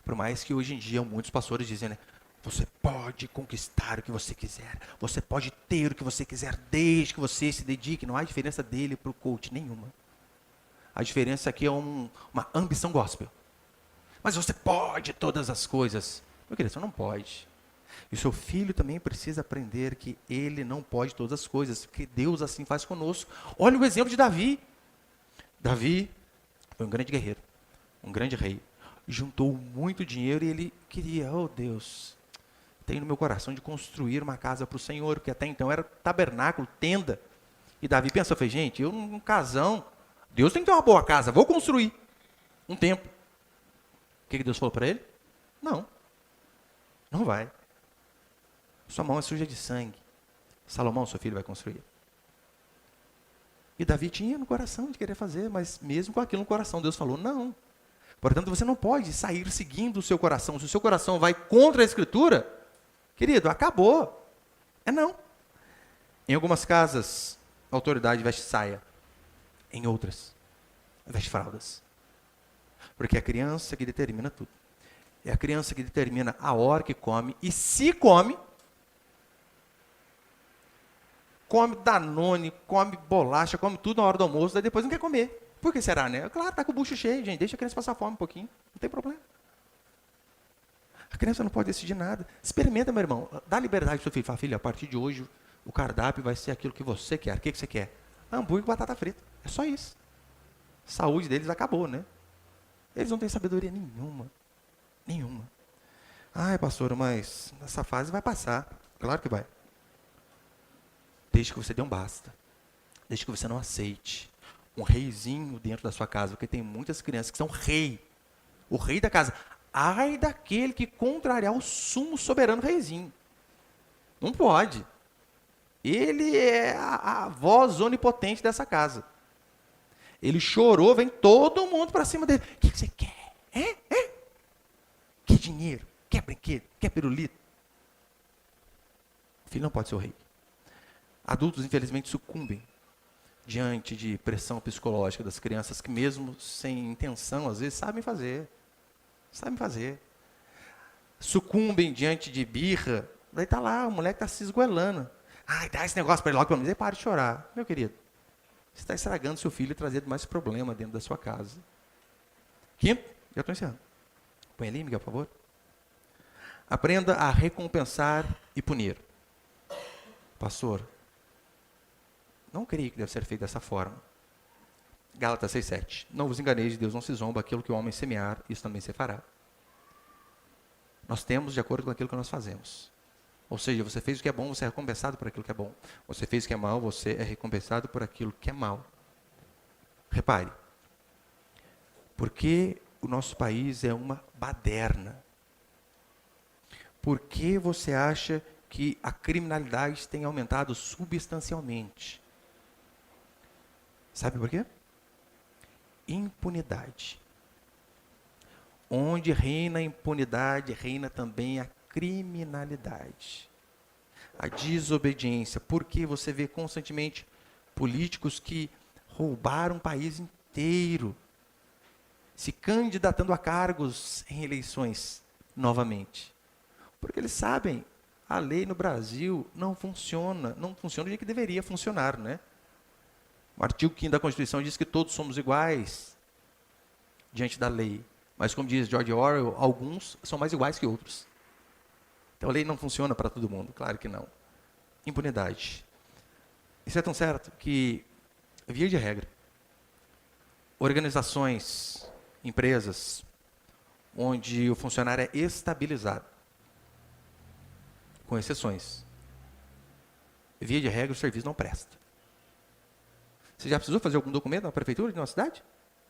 Por mais que hoje em dia muitos pastores dizem, né? Você pode conquistar o que você quiser. Você pode ter o que você quiser, desde que você se dedique. Não há diferença dele para o coach, nenhuma. A diferença aqui é uma ambição gospel. Mas você pode todas as coisas. Meu querido, você não pode. E o seu filho também precisa aprender que ele não pode todas as coisas, porque Deus assim faz conosco. Olha o exemplo de Davi. Davi foi um grande guerreiro, um grande rei. Juntou muito dinheiro e ele queria, oh Deus, tenho no meu coração de construir uma casa para o Senhor, porque até então era tabernáculo, tenda. E Davi pensou, foi, gente, eu num casão, Deus tem que ter uma boa casa, vou construir um templo. O que Deus falou para ele? Não, não vai. Sua mão é suja de sangue. Salomão, seu filho, vai construir. E Davi tinha no coração de querer fazer, mas mesmo com aquilo no coração, Deus falou, não. Portanto, você não pode sair seguindo o seu coração. Se o seu coração vai contra a Escritura, querido, acabou. É não. Em algumas casas, a autoridade veste saia. Em outras, veste fraldas. Porque é a criança que determina tudo. É a criança que determina a hora que come. E se come, come Danone, come bolacha, come tudo na hora do almoço, daí depois não quer comer. Por que será, né? Claro, está com o bucho cheio, gente. Deixa a criança passar fome um pouquinho. Não tem problema. A criança não pode decidir nada. Experimenta, meu irmão. Dá liberdade para o seu filho. Fala, filho, a partir de hoje, o cardápio vai ser aquilo que você quer. O que você quer? Hambúrguer e batata frita. É só isso. A saúde deles acabou, né? Eles não têm sabedoria nenhuma. Nenhuma. Ai, pastor, mas essa fase vai passar. Claro que vai. Desde que você dê um basta. Desde que você não aceite um reizinho dentro da sua casa. Porque tem muitas crianças que são rei. O rei da casa. Ai daquele que contrariar o sumo soberano reizinho. Não pode. Ele é a voz onipotente dessa casa. Ele chorou, vem todo mundo para cima dele. O que você quer? Quer dinheiro? Quer brinquedo? Quer pirulito? O filho não pode ser o rei. Adultos, infelizmente, sucumbem diante de pressão psicológica das crianças que, mesmo sem intenção, às vezes, sabem fazer. Sabem fazer. Sucumbem diante de birra. Daí está lá, o moleque está se esgoelando. Ai, dá esse negócio para ele logo, pelo menos. Aí para de chorar. Meu querido, você está estragando seu filho e trazendo mais problema dentro da sua casa. Quinto, já estou encerrando. Põe ali, Miguel, por favor. Aprenda a recompensar e punir. Pastor, não creio que deve ser feito dessa forma. Gálatas 6,7. Não vos enganeis, de Deus não se zomba, aquilo que o homem semear, isso também se fará. Nós temos de acordo com aquilo que nós fazemos. Ou seja, você fez o que é bom, você é recompensado por aquilo que é bom. Você fez o que é mal, você é recompensado por aquilo que é mal. Repare, porque o nosso país é uma baderna. Por que você acha que a criminalidade tem aumentado substancialmente? Sabe por quê? Impunidade. Onde reina a impunidade, reina também a criminalidade. A desobediência. Porque você vê constantemente políticos que roubaram o país inteiro, se candidatando a cargos em eleições novamente. Porque eles sabem, a lei no Brasil não funciona do jeito que deveria funcionar, né? O artigo 5º da Constituição diz que todos somos iguais diante da lei. Mas como diz George Orwell, alguns são mais iguais que outros. Então a lei não funciona para todo mundo, claro que não. Impunidade. Isso é tão certo que, via de regra, organizações, empresas, onde o funcionário é estabilizado, com exceções, via de regra o serviço não presta. Você já precisou fazer algum documento na prefeitura de uma cidade?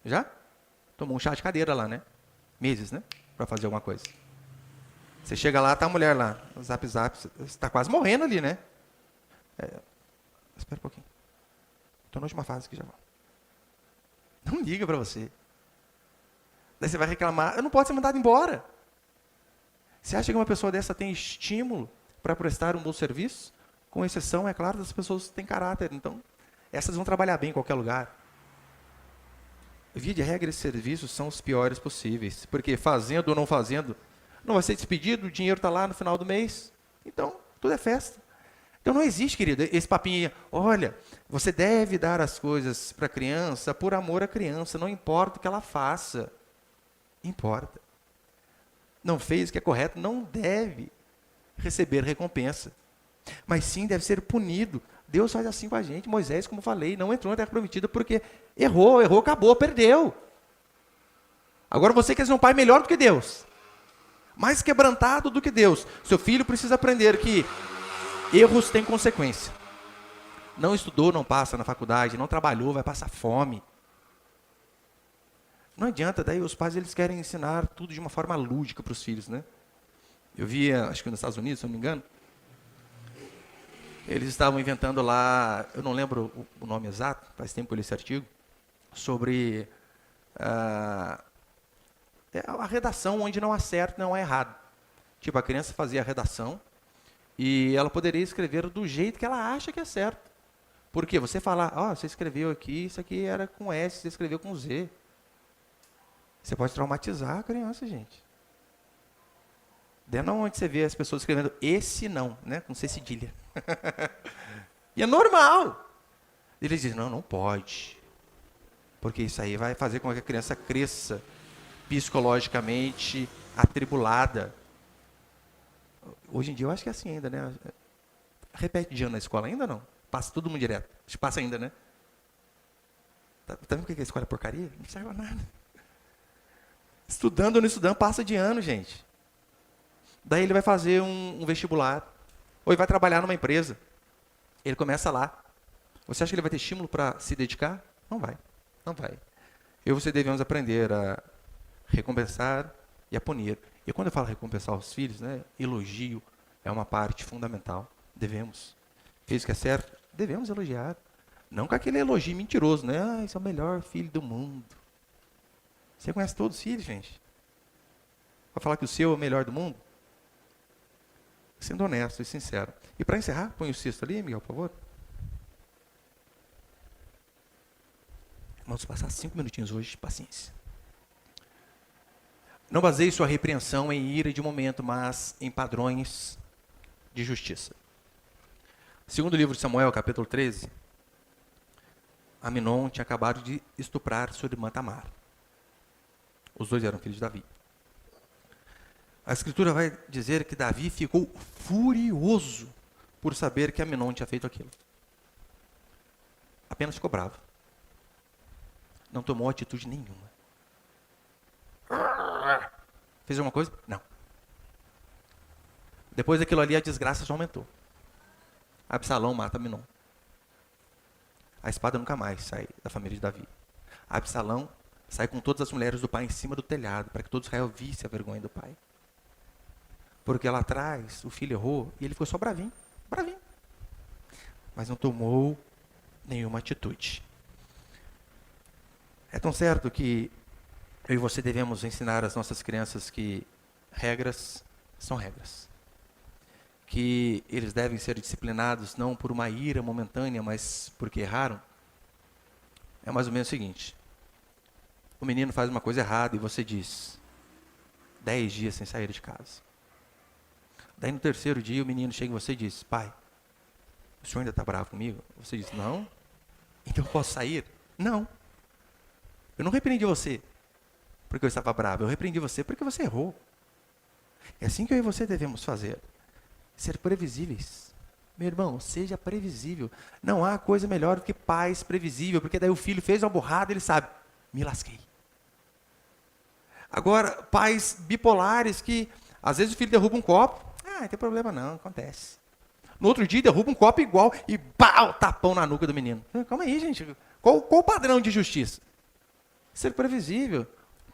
Já? Tomou um chá de cadeira lá, né? Meses, né? Para fazer alguma coisa. Você chega lá, tá a mulher lá, zap, você está quase morrendo ali, né? Espera um pouquinho. Estou na última fase aqui já. Não liga para você. Daí você vai reclamar, não pode ser mandado embora. Você acha que uma pessoa dessa tem estímulo para prestar um bom serviço? Com exceção, é claro, das pessoas que têm caráter. Então, essas vão trabalhar bem em qualquer lugar. Via de regra, esses serviços são os piores possíveis. Porque fazendo ou não fazendo, não vai ser despedido, o dinheiro está lá no final do mês. Então, tudo é festa. Então não existe, querido, esse papinho, olha, você deve dar as coisas para a criança por amor à criança, não importa o que ela faça. Importa. Não fez o que é correto, não deve receber recompensa. Mas sim deve ser punido. Deus faz assim com a gente. Moisés, como falei, não entrou na terra prometida porque errou, acabou, perdeu. Agora você quer ser um pai melhor do que Deus. Mais quebrantado do que Deus. Seu filho precisa aprender que erros têm consequência. Não estudou, não passa na faculdade, não trabalhou, vai passar fome. Não adianta, daí os pais eles querem ensinar tudo de uma forma lúdica para os filhos, né? Eu via, acho que nos Estados Unidos, se não me engano, eles estavam inventando lá, eu não lembro o nome exato, faz tempo que eu li esse artigo, sobre a redação onde não há certo, não há errado. Tipo, a criança fazia a redação e ela poderia escrever do jeito que ela acha que é certo. Porque você falar, você escreveu aqui, isso aqui era com S, você escreveu com Z. Você pode traumatizar a criança, gente. Dentro onde você vê as pessoas escrevendo esse não, né? Com C cedilha. E é normal. Eles dizem, não pode. Porque isso aí vai fazer com que a criança cresça psicologicamente atribulada. Hoje em dia eu acho que é assim ainda, né? Repete de ano na escola ainda não? Passa todo mundo direto. Acho que passa ainda, né? Tá vendo o que a escola é porcaria? Não serve a nada. Estudando ou não estudando, passa de ano, gente. Daí ele vai fazer um vestibular. Ou ele vai trabalhar numa empresa. Ele começa lá. Você acha que ele vai ter estímulo para se dedicar? Não vai. Não vai. Eu e você devemos aprender a recompensar e a punir. E quando eu falo recompensar os filhos, né, elogio é uma parte fundamental. Devemos. Fez o que é certo? Devemos elogiar. Não com aquele elogio mentiroso, né? Esse é o melhor filho do mundo. Você conhece todos os filhos, gente? Vai falar que o seu é o melhor do mundo? Sendo honesto e sincero. E para encerrar, põe o sexto ali, Miguel, por favor. Vamos passar 5 minutinhos hoje, paciência. Não baseie sua repreensão em ira de momento, mas em padrões de justiça. Segundo livro de Samuel, capítulo 13, Aminon tinha acabado de estuprar sua irmã Tamar. Os dois eram filhos de Davi. A Escritura vai dizer que Davi ficou furioso por saber que Aminon tinha feito aquilo. Apenas ficou bravo. Não tomou atitude nenhuma. Fez alguma coisa? Não. Depois daquilo ali, a desgraça só aumentou. Absalão mata Aminon. A espada nunca mais sai da família de Davi. Absalão sai com todas as mulheres do pai em cima do telhado, para que todo Israel visse a vergonha do pai. Porque lá atrás, o filho errou e ele ficou só bravinho. Bravinho. Mas não tomou nenhuma atitude. É tão certo que eu e você devemos ensinar às nossas crianças que regras são regras. Que eles devem ser disciplinados não por uma ira momentânea, mas porque erraram. É mais ou menos o seguinte. O menino faz uma coisa errada e você diz 10 dias sem sair de casa. Daí no terceiro dia o menino chega em você e diz, pai, o senhor ainda está bravo comigo? Você diz, não. Então eu posso sair? Não. Eu não repreendi você porque eu estava bravo. Eu repreendi você porque você errou. É assim que eu e você devemos fazer. Ser previsíveis. Meu irmão, seja previsível. Não há coisa melhor do que pais previsível, porque daí o filho fez uma burrada, ele sabe, me lasquei. Agora, pais bipolares que, às vezes o filho derruba um copo, não tem problema não, acontece. No outro dia derruba um copo igual e pau, tapão na nuca do menino. Calma aí, gente. Qual o padrão de justiça? Ser previsível.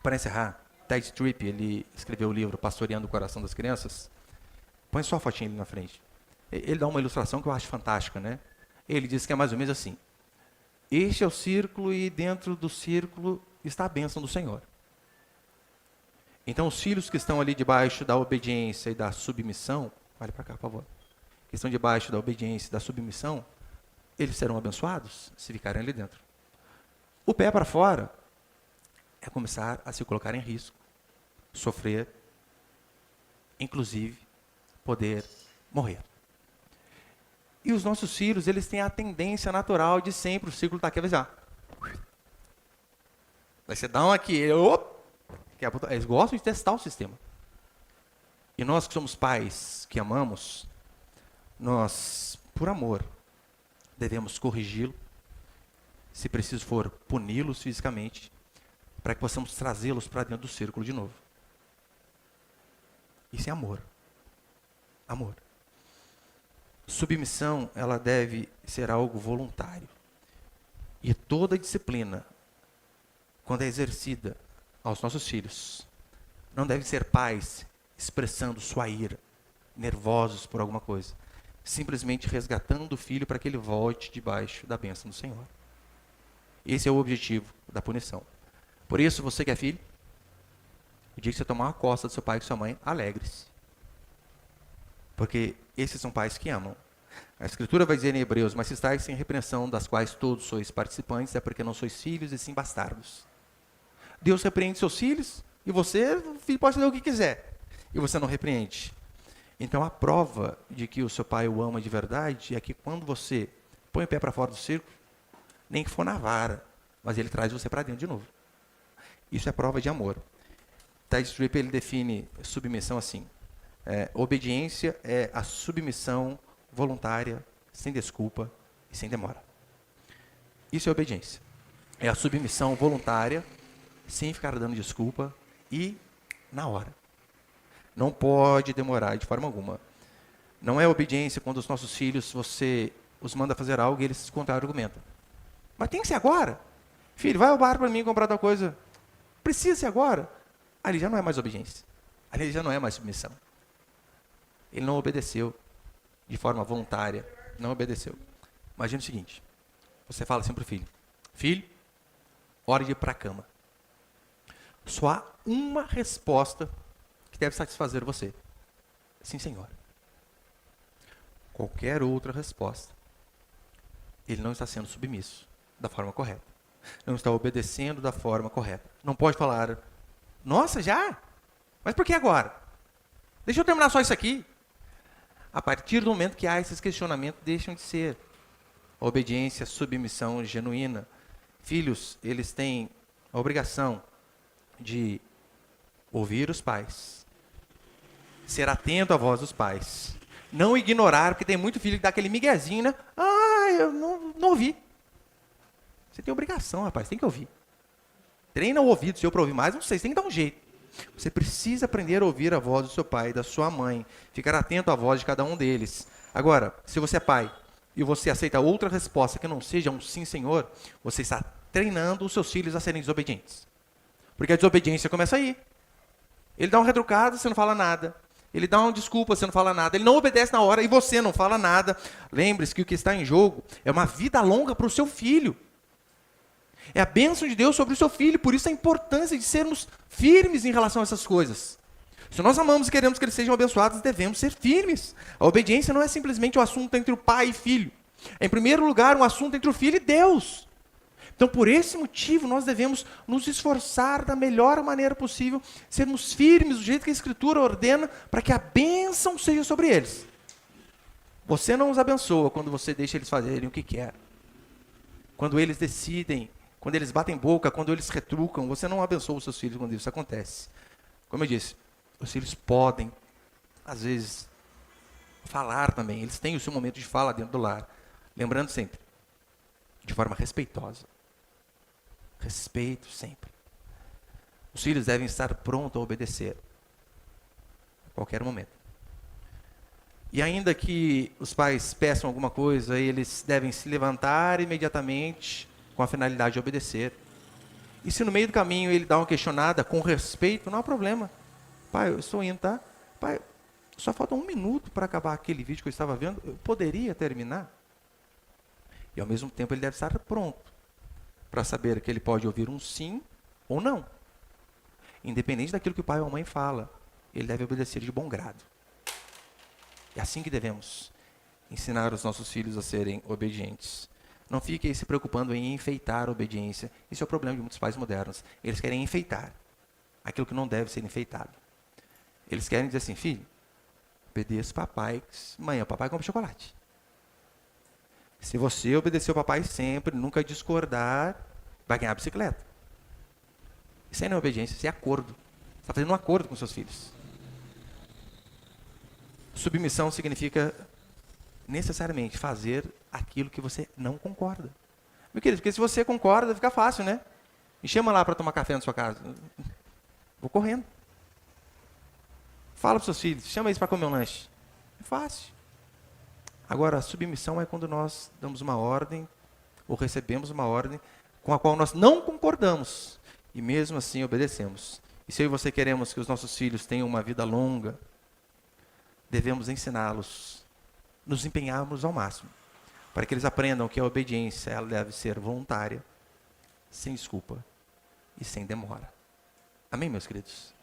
Para encerrar, Ted Tripp, ele escreveu o livro Pastoreando o Coração das Crianças. Põe só a fotinha ali na frente. Ele dá uma ilustração que eu acho fantástica, né? Ele diz que é mais ou menos assim. Este é o círculo e dentro do círculo está a bênção do Senhor. Então, os filhos que estão ali debaixo da obediência e da submissão, olha para cá, por favor, que estão debaixo da obediência e da submissão, eles serão abençoados se ficarem ali dentro. O pé para fora é começar a se colocar em risco, sofrer, inclusive poder morrer. E os nossos filhos, eles têm a tendência natural de sempre, o ciclo está aqui, vai ser dar um aqui, eles gostam de testar o sistema. E nós que somos pais, que amamos, nós, por amor, devemos corrigi-lo, se preciso for, puni-los fisicamente, para que possamos trazê-los para dentro do círculo de novo. Isso é amor. Amor. Submissão, ela deve ser algo voluntário. E toda disciplina, quando é exercida aos nossos filhos, não deve ser pais expressando sua ira, nervosos por alguma coisa, simplesmente resgatando o filho para que ele volte debaixo da bênção do Senhor. Esse é o objetivo da punição. Por isso, você que é filho, o dia que você tomar uma costa do seu pai e da sua mãe, alegre-se. Porque esses são pais que amam. A Escritura vai dizer em Hebreus, mas se estáis sem repreensão, das quais todos sois participantes, é porque não sois filhos e sim bastardos. Deus repreende seus filhos, e você, o filho pode fazer o que quiser, e você não repreende. Então, a prova de que o seu pai o ama de verdade é que quando você põe o pé para fora do círculo, nem que for na vara, mas ele traz você para dentro de novo. Isso é prova de amor. Ted Tripp, ele define submissão assim: obediência é a submissão voluntária, sem desculpa e sem demora. Isso é obediência. É a submissão voluntária, sem ficar dando desculpa e na hora. Não pode demorar de forma alguma. Não é obediência quando os nossos filhos, você os manda fazer algo e eles contra-argumentam. Mas tem que ser agora. Filho, vai ao bar para mim comprar tal coisa. Precisa ser agora. Ali já não é mais obediência. Ali já não é mais submissão. Ele não obedeceu de forma voluntária. Não obedeceu. Imagina o seguinte. Você fala assim para o filho. Filho, hora de ir para a cama. Só há uma resposta que deve satisfazer você. Sim, Senhor. Qualquer outra resposta, ele não está sendo submisso da forma correta. Não está obedecendo da forma correta. Não pode falar, nossa, já? Mas por que agora? Deixa eu terminar só isso aqui. A partir do momento que há esses questionamentos, deixam de ser a obediência, a submissão genuína. Filhos, eles têm a obrigação de ouvir os pais, ser atento à voz dos pais, não ignorar, porque tem muito filho que dá aquele miguezinho, né? Eu não ouvi. Você tem obrigação, rapaz, tem que ouvir. Treina o ouvido seu para ouvir mais, não sei, você tem que dar um jeito. Você precisa aprender a ouvir a voz do seu pai e da sua mãe, ficar atento à voz de cada um deles. Agora, se você é pai e você aceita outra resposta que não seja um sim, Senhor, você está treinando os seus filhos a serem desobedientes. Porque a desobediência começa aí. Ele dá um retrucado, você não fala nada. Ele dá uma desculpa, você não fala nada. Ele não obedece na hora e você não fala nada. Lembre-se que o que está em jogo é uma vida longa para o seu filho. É a bênção de Deus sobre o seu filho. Por isso a importância de sermos firmes em relação a essas coisas. Se nós amamos e queremos que eles sejam abençoados, devemos ser firmes. A obediência não é simplesmente um assunto entre o pai e filho. É, em primeiro lugar, um assunto entre o filho e Deus. Então, por esse motivo, nós devemos nos esforçar da melhor maneira possível, sermos firmes do jeito que a Escritura ordena, para que a bênção seja sobre eles. Você não os abençoa quando você deixa eles fazerem o que quer. Quando eles decidem, quando eles batem boca, quando eles retrucam, você não abençoa os seus filhos quando isso acontece. Como eu disse, os filhos podem, às vezes, falar também. Eles têm o seu momento de fala dentro do lar. Lembrando sempre, de forma respeitosa. Respeito sempre. Os filhos devem estar prontos a obedecer. A qualquer momento. E ainda que os pais peçam alguma coisa, eles devem se levantar imediatamente com a finalidade de obedecer. E se no meio do caminho ele dá uma questionada com respeito, não há problema. Pai, eu estou indo, tá? Pai, só falta 1 minuto para acabar aquele vídeo que eu estava vendo. Eu poderia terminar? E ao mesmo tempo ele deve estar pronto para saber que ele pode ouvir um sim ou não. independente daquilo que o pai ou a mãe fala, ele deve obedecer de bom grado. É assim que devemos ensinar os nossos filhos a serem obedientes. Não fique aí se preocupando em enfeitar a obediência. Esse é o problema de muitos pais modernos. Eles querem enfeitar aquilo que não deve ser enfeitado. Eles querem dizer assim, filho, obedeça o papai, amanhã o papai compra chocolate. Se você obedecer o papai sempre, nunca discordar, vai ganhar a bicicleta. Isso aí não é obediência, isso é acordo. Você está fazendo um acordo com seus filhos. Submissão significa necessariamente fazer aquilo que você não concorda. Meu querido, porque se você concorda, fica fácil, né? Me chama lá para tomar café na sua casa. Vou correndo. Fala para os seus filhos, chama eles para comer um lanche. É fácil. Agora, a submissão é quando nós damos uma ordem, ou recebemos uma ordem, com a qual nós não concordamos, e mesmo assim obedecemos. E se eu e você queremos que os nossos filhos tenham uma vida longa, devemos ensiná-los, nos empenharmos ao máximo, para que eles aprendam que a obediência ela deve ser voluntária, sem desculpa e sem demora. Amém, meus queridos?